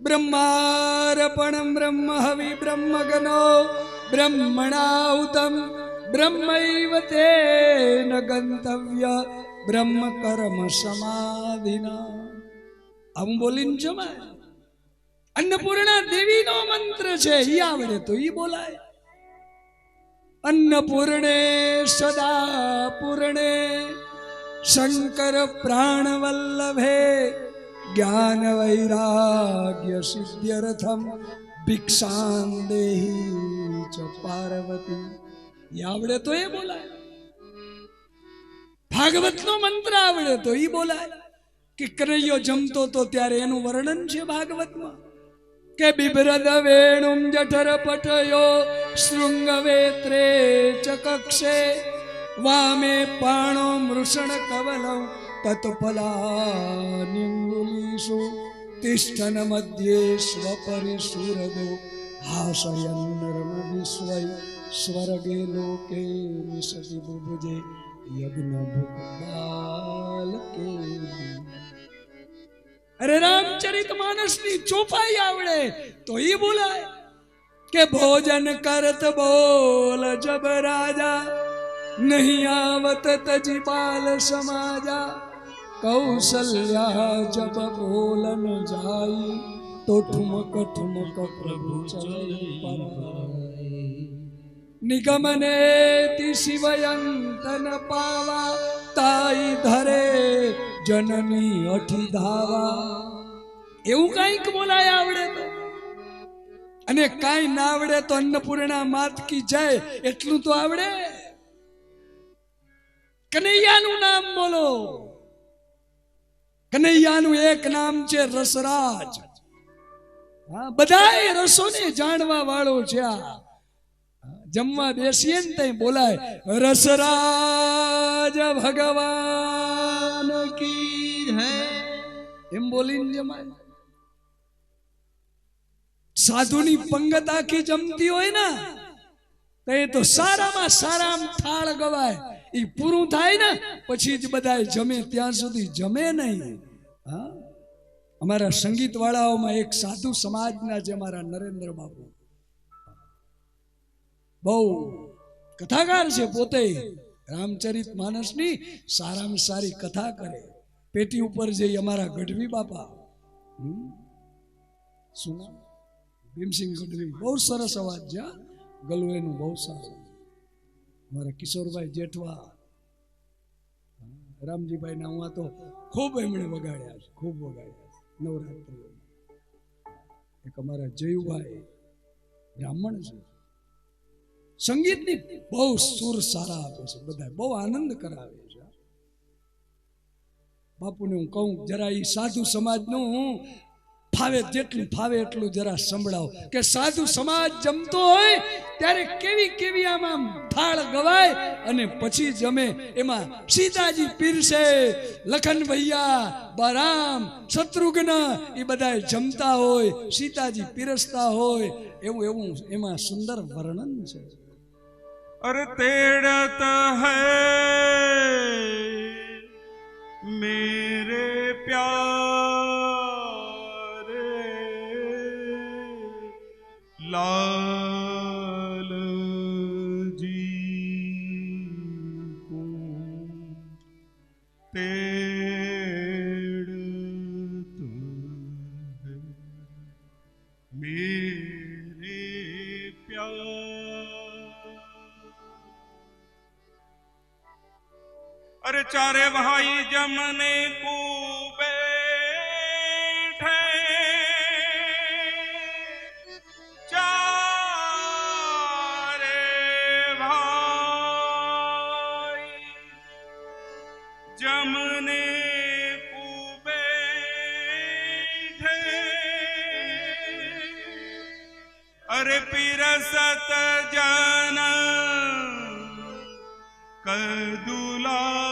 બ્રહ્માર્પણમ બ્રહ્મ હવિ બ્રહ્મ ગનો બ્રહ્મણાહુતમ બ્રહ્મૈવ તેન ગંતવ્ય બ્રહ્મ કર્મ સમાધિના. આવું બોલીને જમાય. અન્નપૂર્ણા દેવીનો મંત્ર છે, ઈ આવડે તો ઈ બોલાય. અન્નપૂર્ણે સદા પૂર્ણે શંકર પ્રાણ વલ્લભે જ્ઞાન વૈરાગ્ય સિદ્ધ્યર્થમ ભિક્ષાન દેહી ચ પાર્વતી. એ આવડે તો એ બોલાય. ભાગવતનો મંત્ર આવડે તો ઈ બોલાય. કે કનૈયો જમતો તો ત્યારે એનું વર્ણન છે ભાગવતમાં કે બિભ્રદ વેણુમ જઠર પટયો શૃંગવેત્રે ચકક્ષે વામે પાણો મૃષણ કવલૌ તત્ફલાનિંગુલીષુ તિષ્ઠન મધ્યે સ્વપરિસુરદો હાસયન નર્મ વિશ્વય સ્વર્ગે લોકે નિષતિ બુભુજે યજ્ઞ ભૂપાલ કે. અરે રામચરિત માનસની ચોપાઈ આવડે તો ઈ બોલાય કે ભોજન કરત બોલ જબ રાજા નહીં આવત તજી બાલ સમાજા કૌશલ્યા જબ બોલન જાય તો ઠુમક ઠુમક પ્રભુ નિગમને તિ શિવયંતન પાવા તાઈ ધરે જનની અઠી ધાવા. એવું કઈક બોલાય આવડે તો. અને કાંઈ ના આવડે તો અન્નપૂર્ણા માત કી જય એટલું તો આવડે. કનૈયાનું નામ બોલો. કનૈયાનું એક નામ છે રસરાજ. હા, બધાય રસોને જાણવા વાળો છે. આ જમવા બેસીએ ને ત્યાં બોલાય રસરાજ ભગવાન કી જય એમ બોલીને જમાય. સાધુની પંગત આખી જમતી હોય ને તો સારામાં સારા થાળ ગવાય. એ પૂરું થાય ને પછી જ બધા જમે, ત્યાં સુધી જમે નહીં. હા, અમારા સંગીત વાળાઓમાં એક સાધુ સમાજના છે અમારા નરેન્દ્ર બાપુ, બહુ કથાકાર છે. પોતે રામચરિત માનસની સારામાં સારી કથા કરે. પેટી ઉપર જઈ અમારા ગઢવી બાપા, શું નામ? ભીમસિંહ ગઢવી, બહુ સરસ અવાજ છે. ગલું એનું બહુ સારું. અમારા કિશોરભાઈ જેઠવા, રામજીભાઈ ના હું તો ખૂબ એમણે વગાડ્યા છે, ખૂબ વગાડ્યા છે નવરાત્રિ. એક અમારા જયુભાઈ બ્રાહ્મણ છે, સંગીતની બહુ સુર સારા આપે છે, બધા બહુ આનંદ કરાવે છે. બાપુને હું કહું જરા એ સાધુ સમાજનું ફાવે જેટલું ફાવે એટલું જરા સંભળાવો કે સાધુ સમાજ જમતો હોય ત્યારે કેવી કેવી આમાં થાળ ગવાય અને પછી જમે. એમાં સીતાજી પીરસે, લખન ભૈયા, બારામ, શત્રુઘ્ન એ બધા જમતા હોય, સીતાજી પીરસતા હોય, એવું એવું એમાં સુંદર વર્ણન છે. अरे तेड़त है मेरे प्यारे लाल जी को तेड़त है मेरे प्यारे. अरे चारे भाई जमने को बैठे, चारे भाई जमने को बैठे. अरे पिरसत जन कदुलारी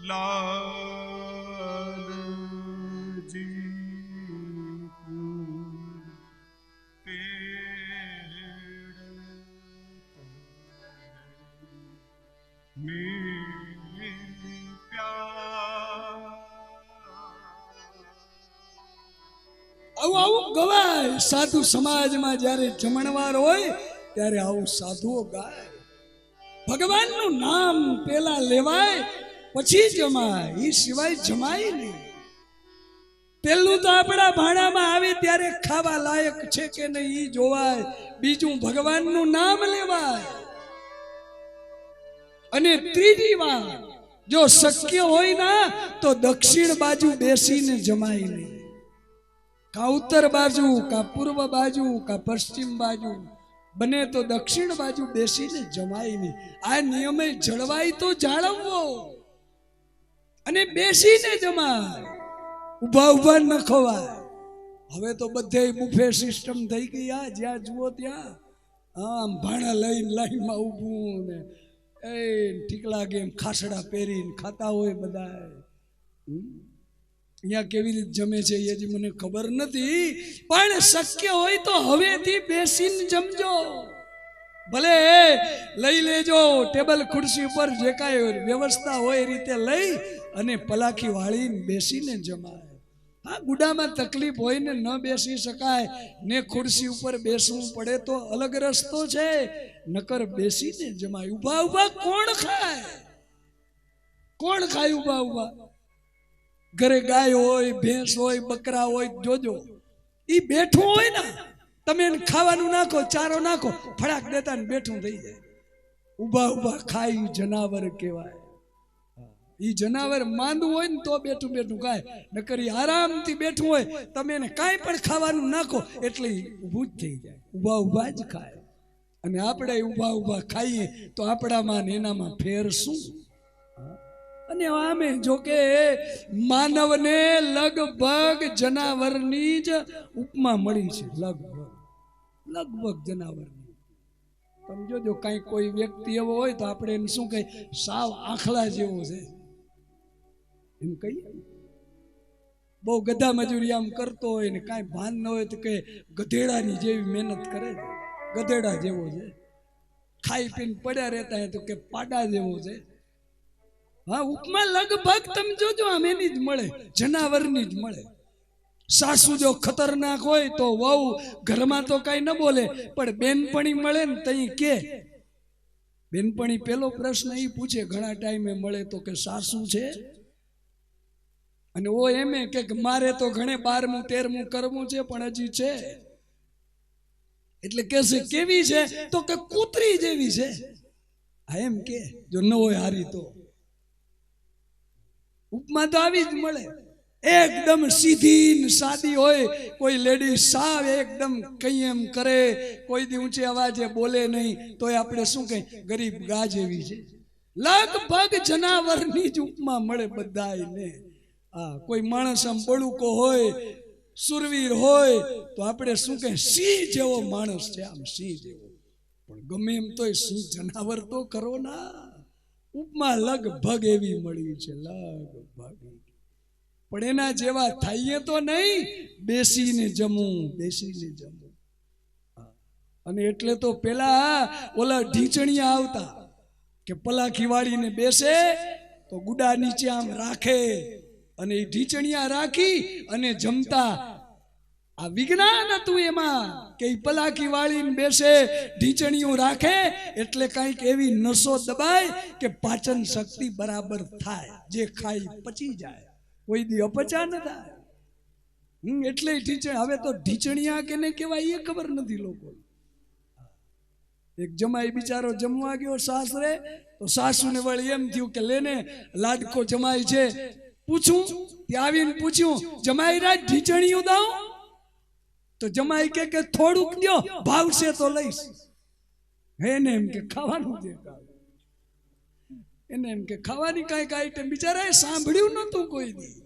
लाल जी को मेरे प्यार. આવું આવું ગવાય સાધુ સમાજમાં. જ્યારે જમણવાર હોય ત્યારે આવું સાધુઓ ગાય. ભગવાનનું નામ પેલા લેવાય પછી જમાય, એ સિવાય જમાય નહીં. પેલું તો આપણા ભાણામાં આવે ત્યારે ખાવા લાયક છે કે નહીં એ જોવાય, બીજું ભગવાનનું નામ લેવાય. અને ત્રીજી વાત, જો શક્ય હોય ના તો દક્ષિણ બાજુ બેસીને જમાય નહીં. કા ઉત્તર બાજુ, કા પૂર્વ બાજુ, કા પશ્ચિમ બાજુ, બને તો દક્ષિણ બાજુ બેસીને જમાય નહીં. આ નિયમે જળવાય તો જાળવવો અને બેસીને જમાય, ઉભા ઉભા ન ખવાય. હવે તો બધે બુફે સિસ્ટમ થઈ ગઈ. આ જ્યાં જુઓ ત્યાં આમ ભાણા લઈને લાઈનમાં ઊભું ને એ ઠીક લાગે એમ ખાસડા પહેરીને ખાતા હોય બધા. અહીંયા કેવી રીતે જમે છે એ હજી મને ખબર નથી, પણ શક્ય હોય તો હવેથી બેસીને જમજો. ભલે લઈ લેજો ટેબલ ખુરશી ઉપર જે કાંઈ વ્યવસ્થા હોય એ રીતે લઈ અને પલાખી વાળીને બેસીને જમાય. હા, ગુડામાં તકલીફ હોય ને ન બેસી શકાય ને ખુરશી ઉપર બેસવું પડે તો અલગ રસ્તો છે, નકર બેસીને જમાય. ઉભા ઉભા કોણ ખાય? કોણ ખાય ઉભા ઉભા? ઘરે ગાય હોય, ભેંસ હોય, બકરા હોય, જોજો ઈ બેઠું હોય ને, તમે એને ખાવાનું નાખો, ચારો નાખો, ફડાક દેતા ને બેઠું થઈ જાય. ઉભા ઉભા ખાય જનાવર કહેવાય. ઈ જનાવર માંદું હોય ને તો બેઠું બેઠું ખાય, નકર ઈ આરામથી બેઠું હોય, તમે એને કાંઈ પણ ખાવાનું નાખો એટલે ઊભું જ થઈ જાય, ઉભા ઉભા જ ખાય. અને આપણે ઉભા ઉભા ખાઈએ તો આપણામાં ને એનામાં ફેર શું? અને આમે જોકે માનવને લગભગ જનાવરની જ ઉપમા મળી છે, લગભગ જનાવરની. તમે જોજો કાંઈ કોઈ વ્યક્તિ એવો હોય તો આપણે એને શું કહીએ, સાવ આખલા જેવો છે એમ કહીએ. બહુ ગધા મજૂરી આમ કરતો હોય ને કાંઈ ભાન ન હોય તો કે ગધેડાની જેવી મહેનત કરે છે, ગધેડા જેવો છે. ખાઈ પીને પડ્યા રહેતા હોય તો કે પાડા જેવો છે. હા, ઉપમા લગભગ તમે જોજો આમ એની જ મળે, જનાવરની જ મળે. સાસુ જો ખતરનાક હોય તો વહુ ઘરમાં તો કઈ ન બોલે, પણ બેનપણી મળે ને તઈ કે બેનપણી પેલો પ્રશ્ન એ પૂછે ઘણા ટાઈમે મળે તો કે સાસુ છે, અને ઓ એમે કે મારે તો ઘણે 12મું 13મું કરવું છે પણ હજી છે. એટલે કે છે કેવી છે તો કે કૂતરી જેવી છે. હા એમ કે જો ન હોય હારી તો. ઉપમા તો આવી જ મળે, એકદમ સીધી ને સાદી હોય. કોઈ લેડીઝ સાવ એકદમ કઈ એમ કરે, કોઈ દી ઊંચે અવાજે બોલે નહીં, તોય આપણે શું કહીએ ગરીબ ગા જેવી છે. લગભગ જનાવરની જ ઉપમા મળે બધાને. હા, કોઈ માણસ આમ બળુકો હોય, સુરવીર હોય તો આપણે શું કહીએ સિંહ જેવો માણસ છે, આમ સિંહ જેવો. પણ ગમે એમ તોય સિંહ જનાવર તો કરો ના. ઉપમા લગભગ એવી મળી છે, લગભગ. પણ એના જેવા થઈએ તો નહીં, બેસીને જમવું, બેસીને જમવું. અને એટલે તો પેલા ઓલા ઢીંચણિયા આવતા કે પલાખી વાળીને બેસે તો ગુડા નીચે આમ રાખે અને એ ઢીંચણિયા રાખી અને જમતા. આ વિજ્ઞાન હતું એમાં કે પલાખી વાળીને બેસે, ઢીંચણીયું રાખે એટલે કંઈક એવી નસો દબાય કે પાચન શક્તિ બરાબર થાય, જે ખાઈ પચી જાય, કોઈ દી અપચા ન થાય. એટલે ઢીંચણ. હવે તો ઢીંચણિયા કેને કહેવાય એ ખબર નથી લોકો. એક જમાઈ બિચારો જમવા ગયો સાસરે, તો સાસુને વળી એમ થયું કે લેને લાડકો જમાઈ છે, પૂછું. ત્યાં આવીને પૂછ્યું જમાઈ રાજ ઢીંચણિયું દઉં? તો જમાઈ કે થોડુંક દો, ભાવશે તો લઈશ. એને એમ કે ખાવાનું છે, એને એમ કે ખાવાની કાંઈક આઈટમ. બિચારાએ સાંભળ્યું નતું કોઈ દી.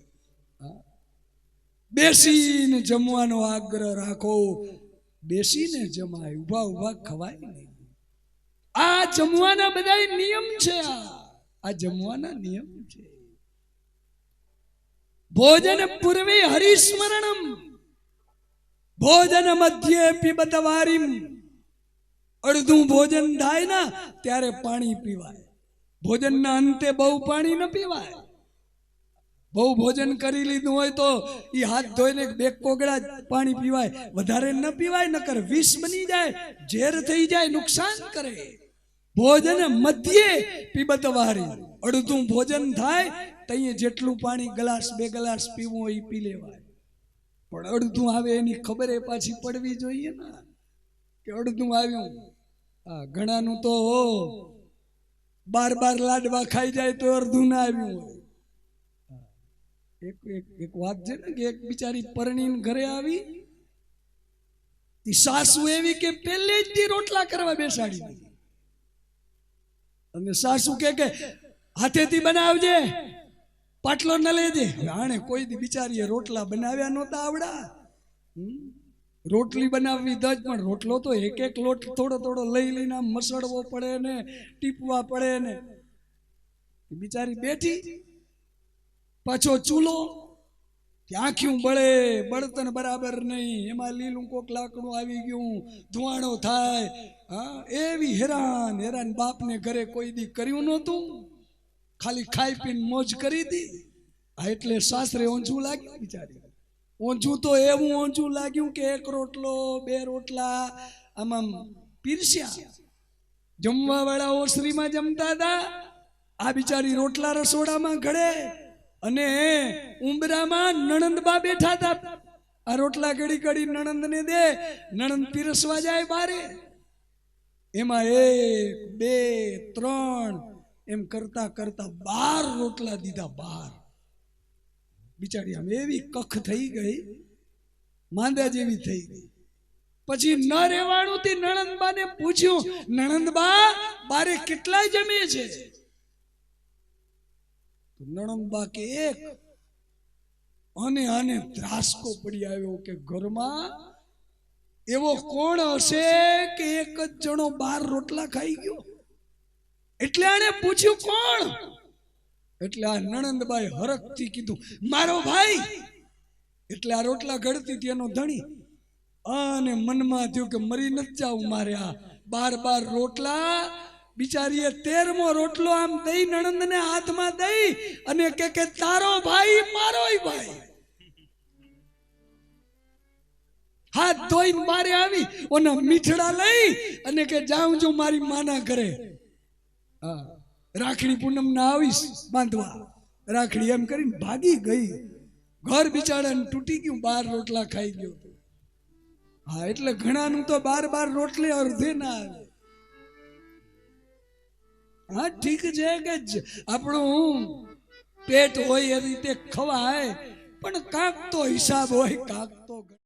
બેસીને જમવાનો આગ્રહ રાખો, બેસીને જમાય, ઉભા ઉભા ખવાય નહીં. આ જમવાના બધા નિયમ છે, આ જમવાના નિયમ છે. ભોજન પૂર્વે હરિસ્મરણમ, ભોજન મધ્યે પીબત વારીમ. અડધું ભોજન થાય ને ત્યારે પાણી પીવાય, ભોજનના અંતે બહુ પાણી ન પીવાય. બહુ ભોજન કરી લીધું હોય તો એ હાથ ધોઈને 2 કોગળા પાણી પીવાય, વધારે ન પીવાય, નકર વિષ બની જાય, ઝેર થઈ જાય, નુકસાન કરે. ભોજન મધ્યે પીબત વારી, અડધું ભોજન થાય તઈએ જેટલું પાણી ગ્લાસ 2 ગ્લાસ પીવું હોય એ પી લેવાય, પણ અડધું આવે એની ખબર એ પાછી પડવી જોઈએ ને કે અડધું આવ્યું. હા, ઘણાનું તો 12 લાડવા ખાઈ જાય તો અડધું ના આવ્યું હોય. એક વાત છે ને કે એક બિચારી પરણીને ઘરે આવી, સાસુ એવી કે પહેલે જ દી રોટલા કરવા બેસાડી દીધી, અને સાસુ કે હાથેથી બનાવજે, પાટલો ન લેજે. આણે કોઈ દી બિચારીએ રોટલા બનાવ્યા નહોતા આવડા. રોટલી બનાવવી દજ, પણ રોટલો તો એક લોટ થોડો થોડો લઈ લઈને આમ મસળવો પડે ને ટીપવા પડે ને. બિચારી બેઠી, પાછો ચૂલો, આંખ્યું બળે, બળતણ બરાબર નહીં, એમાં લીલું કોક લાકડું આવી ગયું, ધુવાણો થાય. હા, એવી હેરાન હેરાન. બાપને ઘરે કોઈ દી કર્યું નહોતું, ખાલી ખાઈ પીને મોજ કરી હતી. હા, એટલે સાસરે ઊંચું લાગ્યું બિચારી. ઊંચું તો એવું ઊંચું લાગ્યું કે 1 રોટલો 2 રોટલા આમ પીરસ્યા. જમવા વાળા ઓસરીમાં જમતા હતા, આ બિચારી રોટલા રસોડામાં ઘડે, અને ઉંબરામાં નણંદબા બેઠા હતા. આ રોટલા ઘડી ઘડી નણંદને દે, નણંદ પીરસવા જાય બારે. એમાં 1 2 3 એમ કરતા કરતા 12 રોટલા દીધા. 12. બિચારી આમ એવી કખ થઈ ગઈ, માંદા જેવી થઈ ગઈ. પછી ન રહેવાણું થી નણંદબાને પૂછ્યું, નણંદબા બારે કેટલા જમે છે? નણંદબા કે 1. અને આને ત્રાસકો પડી આવ્યો કે ઘરમાં એવો કોણ હશે કે 1 જ જણો 12 રોટલા ખાઈ ગયો? એટલે આને પૂછ્યું કોણ? એટલે આ નણંદબાઈ હરખથી કીધું, મારો ભાઈ. એટલે આ રોટલા ઘડતી હતી એનો ધણી. અને મનમાં થયું કે મરી નથી જાવું મારે. આ 12 રોટલા. બિચારીએ 13મો રોટલો આમ દઈ નણંદને હાથમાં દઈ અને કે તારો ભાઈ મારોય ભાઈ. હાથ ધોઈને બારે આવી, ઓના મીઠડા લઈ અને કે જાઉં છું મારી માના ઘરે. હા, રાખડી પૂનમ ના આવીશ બાંધવા. રાખડી એમ કરીને ભાગી ગઈ. ઘર બિચારાને તૂટી ગયું, 12 રોટલા ખાઈ ગયો. હા, એટલે ઘણાનું તો 12 રોટલે અર્ધે ના આવે. હા, ઠીક છે કે આપણું પેટ હોય એ રીતે ખવાય, પણ કાંક તો હિસાબ હોય, કાંક તો